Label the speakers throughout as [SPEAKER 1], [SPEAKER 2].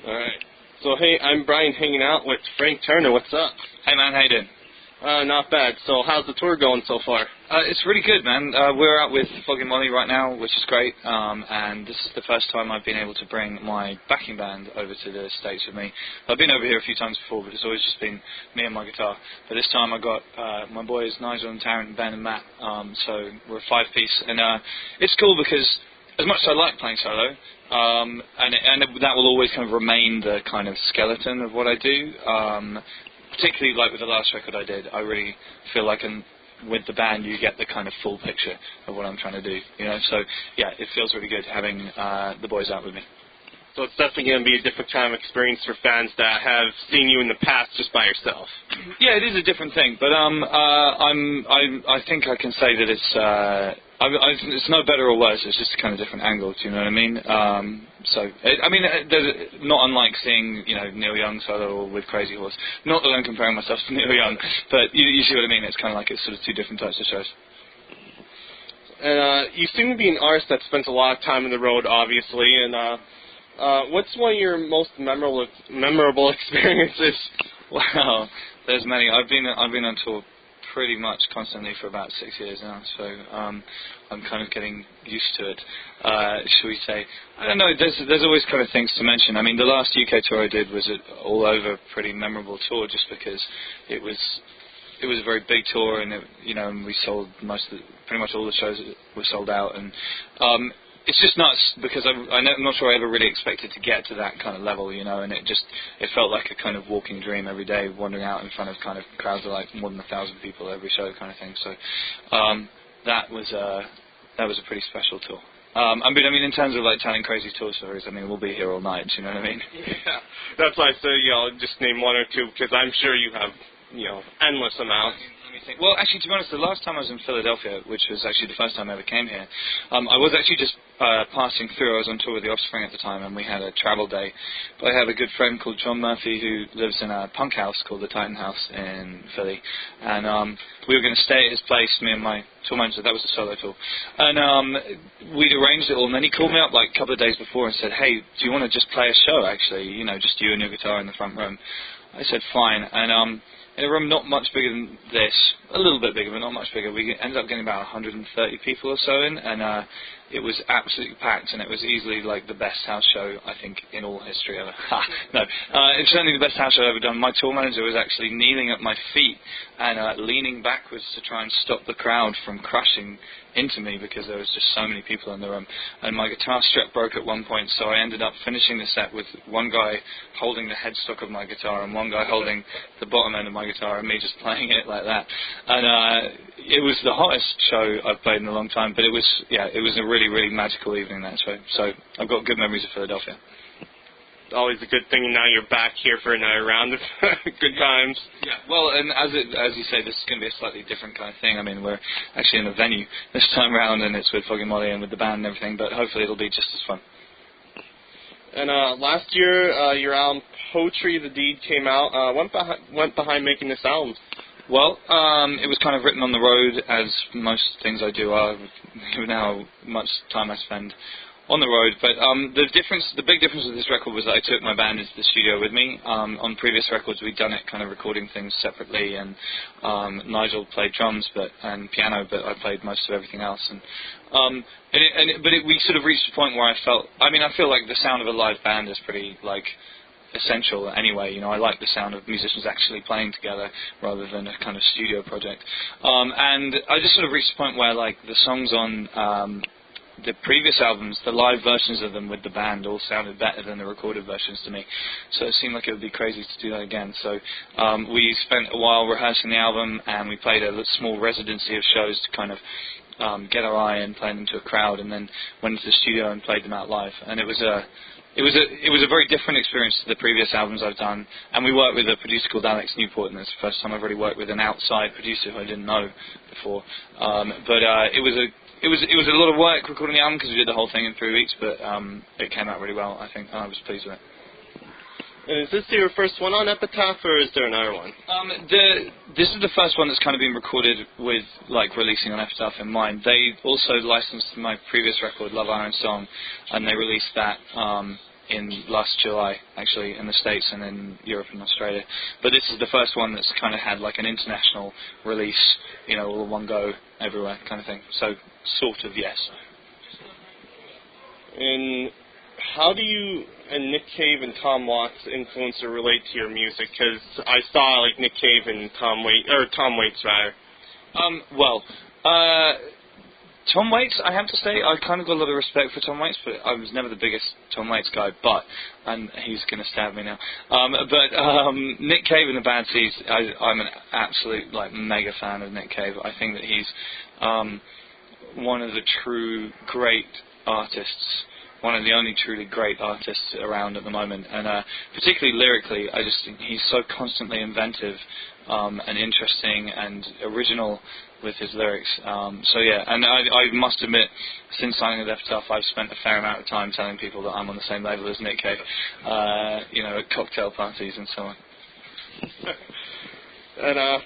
[SPEAKER 1] Alright. So, hey, I'm Brian hanging out with Frank Turner. What's up?
[SPEAKER 2] Hey man, how you doing?
[SPEAKER 1] Not bad. So, how's the tour going so far?
[SPEAKER 2] It's really good, man. We're out with Flogging Molly right now, which is great, and this is the first time I've been able to bring my backing band over to the States with me. I've been over here a few times before, but it's always just been me and my guitar. But this time I got my boys, Nigel and Tarrant, Ben and Matt, so we're a five-piece, and it's cool because as much as I like playing solo, and that will always kind of remain the kind of skeleton of what I do, particularly like with the last record I did, I really feel like with the band you get the kind of full picture of what I'm trying to do, you know. So yeah, it feels really good having the boys out with me.
[SPEAKER 1] So it's definitely going to be a different kind of experience for fans that have seen you in the past just by yourself.
[SPEAKER 2] Yeah, it is a different thing, but I think I can say that it's no better or worse. It's just a kind of different angle. Do you know what I mean? There's not unlike seeing Neil Young solo or with Crazy Horse. Not that I'm comparing myself to Neil Young, but you see what I mean. It's kind of like it's sort of two different types of shows.
[SPEAKER 1] And you seem to be an artist that spends a lot of time on the road, obviously. And what's one of your most memorable experiences?
[SPEAKER 2] Wow, there's many. I've been on tour pretty much constantly for about 6 years now, so I'm kind of getting used to it. Shall we say? I don't know. There's always kind of things to mention. I mean, the last UK tour I did was an all over pretty memorable tour, just because it was a very big tour, and and we sold pretty much all the shows were sold out, and it's just nuts because I'm not sure I ever really expected to get to that kind of level, and it felt like a kind of walking dream every day, wandering out in front of kind of crowds of like more than 1,000 people every show kind of thing. So that was a pretty special tour. In terms of like telling crazy tour stories, we'll be here all night. You know what I mean?
[SPEAKER 1] Yeah, that's why I said just name one or two because I'm sure you have endless amounts.
[SPEAKER 2] Well, actually, to be honest, the last time I was in Philadelphia, which was actually the first time I ever came here, I was actually just passing through. I was on tour with The Offspring at the time, and we had a travel day. But I have a good friend called John Murphy who lives in a punk house called the Titan House in Philly. And we were going to stay at his place, me and my tour manager. That was a solo tour. And we'd arranged it all, and then he called me up like a couple of days before and said, hey, do you want to just play a show, actually? Just you and your guitar in the front room. I said, fine. And in a room not much bigger than this, a little bit bigger, but not much bigger, we ended up getting about 130 people or so in, and it was absolutely packed, and it was easily like the best house show, I think, in all history ever. No, it's certainly the best house show I've ever done. My tour manager was actually kneeling at my feet and leaning backwards to try and stop the crowd from crushing into me because there was just so many people in the room. And my guitar strap broke at one point, so I ended up finishing the set with one guy holding the headstock of my guitar and one guy holding the bottom end of my guitar and me just playing it like that. And it was the hottest show I've played in a long time, but it was a really, really magical evening, that show. So I've got good memories of Philadelphia.
[SPEAKER 1] Always a good thing, and now you're back here for another round of good times.
[SPEAKER 2] Yeah, well, and as you say, this is going to be a slightly different kind of thing. We're actually in a venue this time round, and it's with Flogging Molly and with the band and everything, but hopefully it'll be just as fun.
[SPEAKER 1] And last year, your album Poetry the Deed came out. What went behind making this album?
[SPEAKER 2] Well, it was kind of written on the road, as most things I do are, given how much time I spend on the road. But the big difference with this record was that I took my band into the studio with me. On previous records, we'd done it kind of recording things separately, and Nigel played drums and piano, but I played most of everything else. We sort of reached a point where I feel like the sound of a live band is pretty essential anyway. I like the sound of musicians actually playing together rather than a kind of studio project. And I just sort of reached a point where the songs on the previous albums, the live versions of them with the band all sounded better than the recorded versions to me. So it seemed like it would be crazy to do that again. So we spent a while rehearsing the album, and we played a small residency of shows to kind of get our eye and play them to a crowd, and then went into the studio and played them out live. And it was a very different experience to the previous albums I've done. And we worked with a producer called Alex Newport, and it's the first time I've really worked with an outside producer who I didn't know before. It was a lot of work recording the album because we did the whole thing in 3 weeks, but it came out really well, I think, and I was pleased with it.
[SPEAKER 1] And is this your first one on Epitaph, or is there another one?
[SPEAKER 2] This is the first one that's kind of been recorded with releasing on Epitaph in mind. They also licensed my previous record, Love Iron Song, and they released that in last July, actually, in the States and in Europe and Australia. But this is the first one that's kind of had like an international release, all in one go, everywhere kind of thing. So, sort of, yes.
[SPEAKER 1] And how do you and Nick Cave and Tom Waits influence or relate to your music? Because I saw like Nick Cave and Tom Waits rather.
[SPEAKER 2] Tom Waits, I have to say, I kind of got a lot of respect for Tom Waits, but I was never the biggest Tom Waits guy, and he's going to stab me now. Nick Cave and the Bad Seeds, I'm an absolute, mega fan of Nick Cave. I think that he's one of the true great artists, one of the only truly great artists around at the moment, and particularly lyrically, I just think he's so constantly inventive and interesting and original with his lyrics. And I must admit, since signing with Epitaph, I've spent a fair amount of time telling people that I'm on the same level as Nick Cave, at cocktail parties and so on.
[SPEAKER 1] And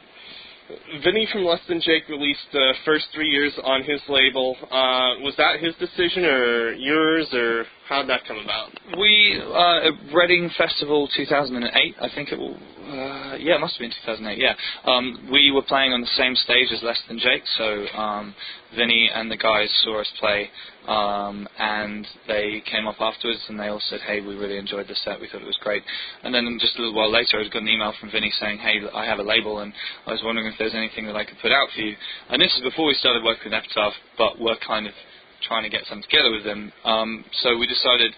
[SPEAKER 1] Vinny from Less Than Jake released the first 3 years on his label. Was that his decision or yours, or how did that come about?
[SPEAKER 2] We, Reading Festival 2008, I think it will, it must have been 2008, yeah. We were playing on the same stage as Less Than Jake, so Vinny and the guys saw us play, and they came up afterwards and they all said, hey, we really enjoyed the set, we thought it was great. And then just a little while later I got an email from Vinny saying, hey, I have a label and I was wondering if there's anything that I could put out for you. And this is before we started working with Epitaph, but we're kind of trying to get something together with them. So we decided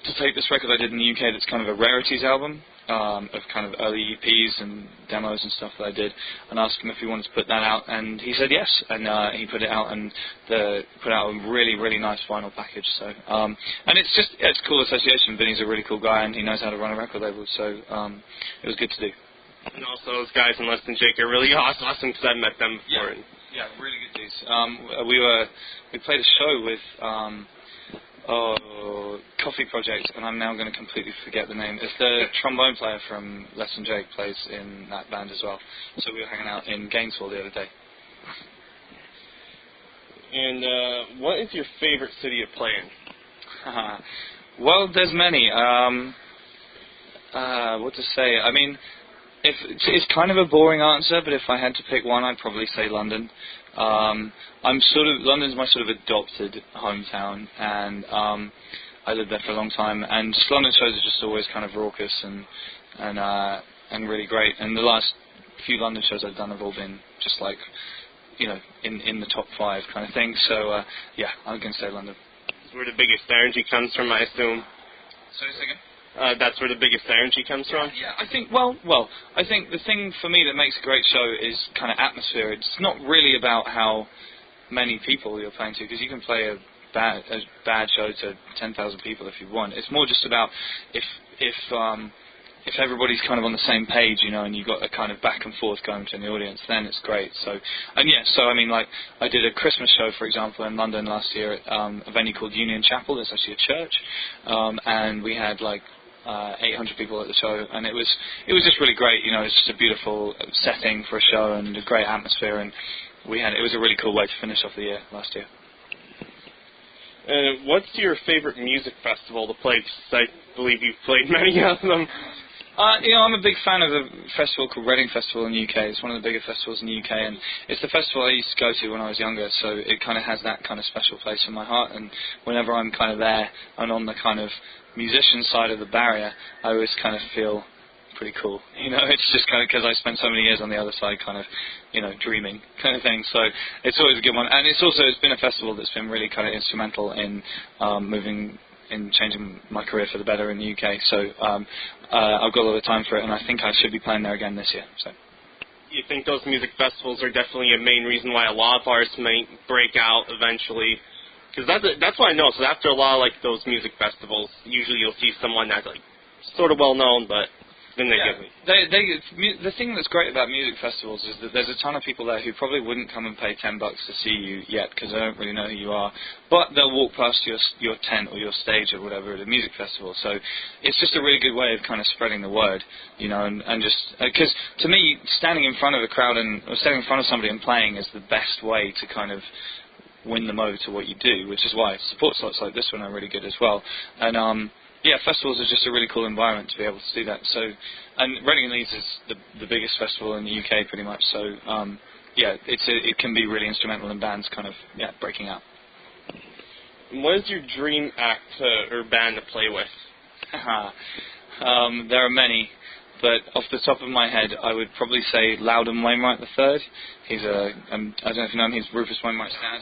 [SPEAKER 2] to take this record I did in the UK that's kind of a rarities album, of kind of early EPs and demos and stuff that I did, and asked him if he wanted to put that out, and he said yes, and he put it out, and put out a really, really nice vinyl package. So, and it's a cool association. Vinny's a really cool guy, and he knows how to run a record label, so it was good to do.
[SPEAKER 1] And also, those guys in Less Than Jake are really awesome because I've met them before.
[SPEAKER 2] Yeah, really good dudes. We played a show with Coffee Project, and I'm now going to completely forget the name. It's the trombone player from Less Than Jake plays in that band as well. So we were hanging out in Gainesville the other day.
[SPEAKER 1] And what is your favorite city to play in?
[SPEAKER 2] Well, there's many. What to say? I mean, it's kind of a boring answer, but if I had to pick one, I'd probably say London. London's my sort of adopted hometown, and I lived there for a long time, and just London shows are just always kind of raucous and really great. And the last few London shows I've done have all been just like, in the top 5 kind of thing. So I'm going to say London.
[SPEAKER 1] That's where the biggest energy comes from, I assume.
[SPEAKER 2] Say this again.
[SPEAKER 1] That's where the biggest energy comes from?
[SPEAKER 2] Yeah, I think, I think the thing for me that makes a great show is kind of atmosphere. It's not really about how many people you're playing to, because you can play a bad show to 10,000 people if you want. It's more just about if everybody's kind of on the same page, and you've got a kind of back and forth going between the audience, then it's great. So I mean, like, I did a Christmas show, for example, in London last year at a venue called Union Chapel. It's actually a church, and we had 800 people at the show, and it was just really great. It's just a beautiful setting for a show and a great atmosphere, and it was a really cool way to finish off the year last year.
[SPEAKER 1] What's your favorite music festival to play? Because I believe you've played many of them.
[SPEAKER 2] I'm a big fan of a festival called Reading Festival in the UK. It's one of the bigger festivals in the UK, and it's the festival I used to go to when I was younger, so it kind of has that kind of special place in my heart, and whenever I'm kind of there and on the kind of musician side of the barrier, I always kind of feel pretty cool. It's just kind of because I spent so many years on the other side kind of, dreaming kind of thing, so it's always a good one. And it's been a festival that's been really kind of instrumental in changing my career for the better in the UK, so I've got a lot of time for it, and I think I should be playing there again this year. So,
[SPEAKER 1] you think those music festivals are definitely a main reason why a lot of artists may break out eventually? Because that's what I know. So after a lot of those music festivals, usually you'll see someone that's sort of well known, but then they get me.
[SPEAKER 2] The thing that's great about music festivals is that there's a ton of people there who probably wouldn't come and pay $10 to see you yet because they don't really know who you are, but they'll walk past your tent or your stage or whatever at a music festival. So it's just a really good way of kind of spreading the word, and just because to me, standing in front of a crowd or standing in front of somebody and playing is the best way to kind of win them over to what you do, which is why support slots like this one are really good as well. And yeah, festivals are just a really cool environment to be able to do that. So, and Reading and Leeds is the biggest festival in the UK pretty much. So, yeah, it can be really instrumental in bands kind of breaking out.
[SPEAKER 1] What is your dream act or band to play with?
[SPEAKER 2] There are many, but off the top of my head, I would probably say Loudon Wainwright III. He's I don't know if you know him. He's Rufus Wainwright's dad.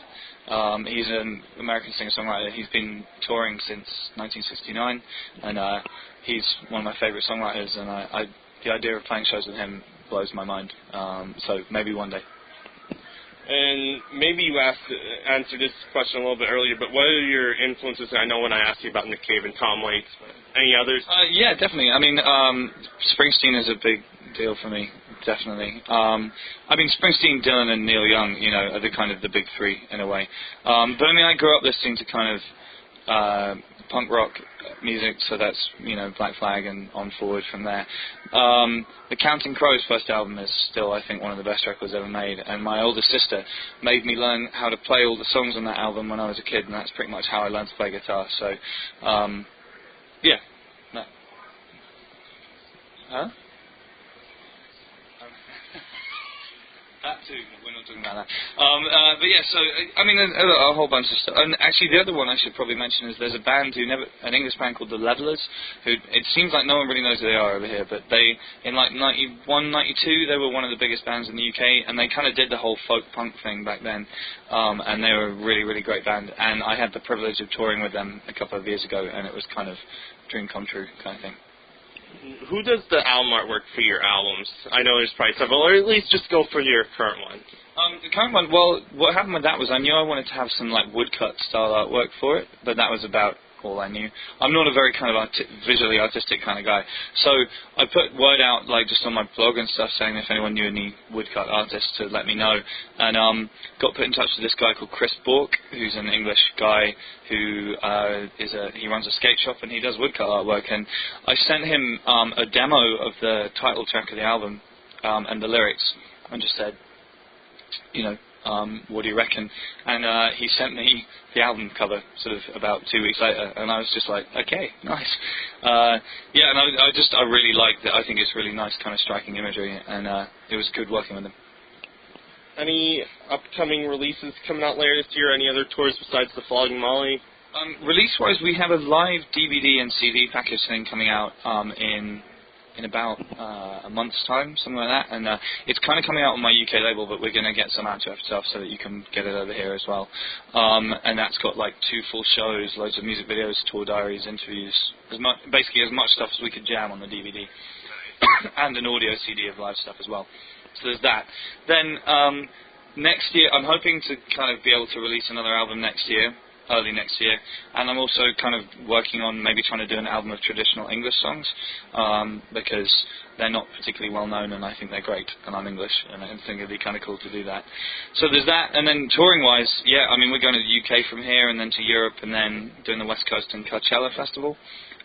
[SPEAKER 2] He's an American singer-songwriter. He's been touring since 1969, and he's one of my favourite songwriters. And the idea of playing shows with him blows my mind. So maybe one day.
[SPEAKER 1] And maybe you answered this question a little bit earlier, but what are your influences? I know when I asked you about Nick Cave and Tom Waits, but any others?
[SPEAKER 2] Yeah, definitely. I mean, Springsteen is a big deal for me, definitely. I mean, Springsteen, Dylan, and Neil Young, are the kind of the big three in a way. But I mean, I grew up listening to kind of punk rock music, so that's Black Flag and on forward from there. The Counting Crows first album is still, I think, one of the best records ever made, and my older sister made me learn how to play all the songs on that album when I was a kid, and that's pretty much how I learned to play guitar. So yeah. No. Huh? That too, we're not talking about that. But yeah, so, I mean, a whole bunch of stuff. And actually, the other one I should probably mention is there's a band an English band called The Levellers, who, it seems like no one really knows who they are over here, but they, in like 91, 92, they were one of the biggest bands in the UK, and they kind of did the whole folk punk thing back then, and they were a really, really great band, and I had the privilege of touring with them a couple of years ago, and it was kind of dream come true kind of thing.
[SPEAKER 1] Who does the album artwork for your albums? I know there's probably several, or at least just go for your current one.
[SPEAKER 2] The current one, well, what happened with that was I knew I wanted to have some like woodcut style artwork for it, but that was about all I knew. I'm not a very kind of visually artistic kind of guy, so I put word out like just on my blog and stuff saying if anyone knew any woodcut artists to let me know, and got put in touch with this guy called Chris Bork, who's an English guy who he runs a skate shop and he does woodcut artwork, and I sent him a demo of the title track of the album and the lyrics and just said, what do you reckon? And he sent me the album cover sort of about 2 weeks later, and I was just like, okay, nice. Yeah, and I really liked it. I think it's really nice kind of striking imagery, and it was good working with him.
[SPEAKER 1] Any upcoming releases coming out later this year? Any other tours besides the Flogging Molly?
[SPEAKER 2] Release-wise, we have a live DVD and CD package thing coming out in about a month's time, something like that, and it's kind of coming out on my UK label, but we're going to get some out-to stuff so that you can get it over here as well, and that's got like 2 full shows, loads of music videos, tour diaries, interviews, basically as much stuff as we could jam on the DVD, and an audio CD of live stuff as well. So there's that. Then next year, I'm hoping to kind of be able to release another album next year, early next year, and I'm also kind of working on maybe trying to do an album of traditional English songs, because they're not particularly well known, and I think they're great, and I'm English, and I think it'd be kind of cool to do that. So there's that, and then touring wise, yeah, I mean, we're going to the UK from here, and then to Europe, and then doing the West Coast and Coachella Festival,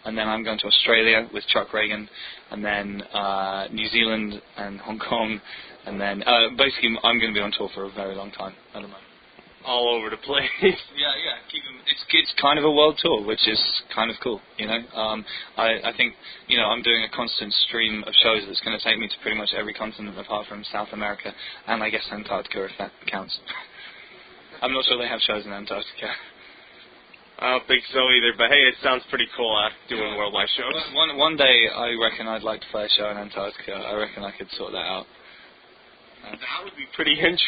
[SPEAKER 2] and then I'm going to Australia with Chuck Reagan, and then New Zealand and Hong Kong, and then basically I'm going to be on tour for a very long time at the moment.
[SPEAKER 1] All over the place.
[SPEAKER 2] Yeah. It's kind of a world tour, which is kind of cool, I think, I'm doing a constant stream of shows that's going to take me to pretty much every continent apart from South America, and I guess Antarctica, if that counts. I'm not sure they have shows in Antarctica.
[SPEAKER 1] I don't think so either, but hey, it sounds pretty cool doing worldwide shows.
[SPEAKER 2] One day, I reckon I'd like to play a show in Antarctica. I reckon I could sort that out.
[SPEAKER 1] That would be pretty interesting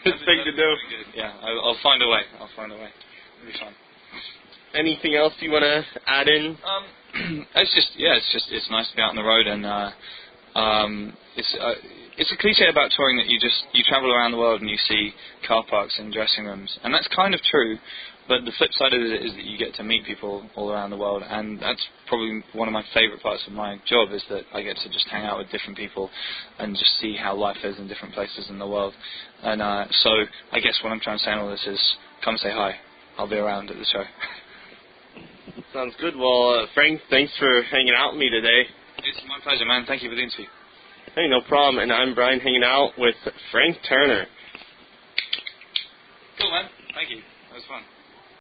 [SPEAKER 1] to do.
[SPEAKER 2] Yeah, I'll find a way. It'll be fun.
[SPEAKER 1] Anything else you want to add in?
[SPEAKER 2] It's nice to be out on the road, and it's a cliche about touring that you travel around the world and you see car parks and dressing rooms, and that's kind of true. But the flip side of it is that you get to meet people all around the world, and that's probably one of my favourite parts of my job, is that I get to just hang out with different people and just see how life is in different places in the world. And so I guess what I'm trying to say in all this is, come say hi. I'll be around at the show.
[SPEAKER 1] Sounds good. Well, Frank, thanks for hanging out with me today.
[SPEAKER 2] It's my pleasure, man. Thank you for the interview.
[SPEAKER 1] Hey, no problem. And I'm Brian, hanging out with Frank Turner.
[SPEAKER 2] Cool, man. Thank you. That was fun.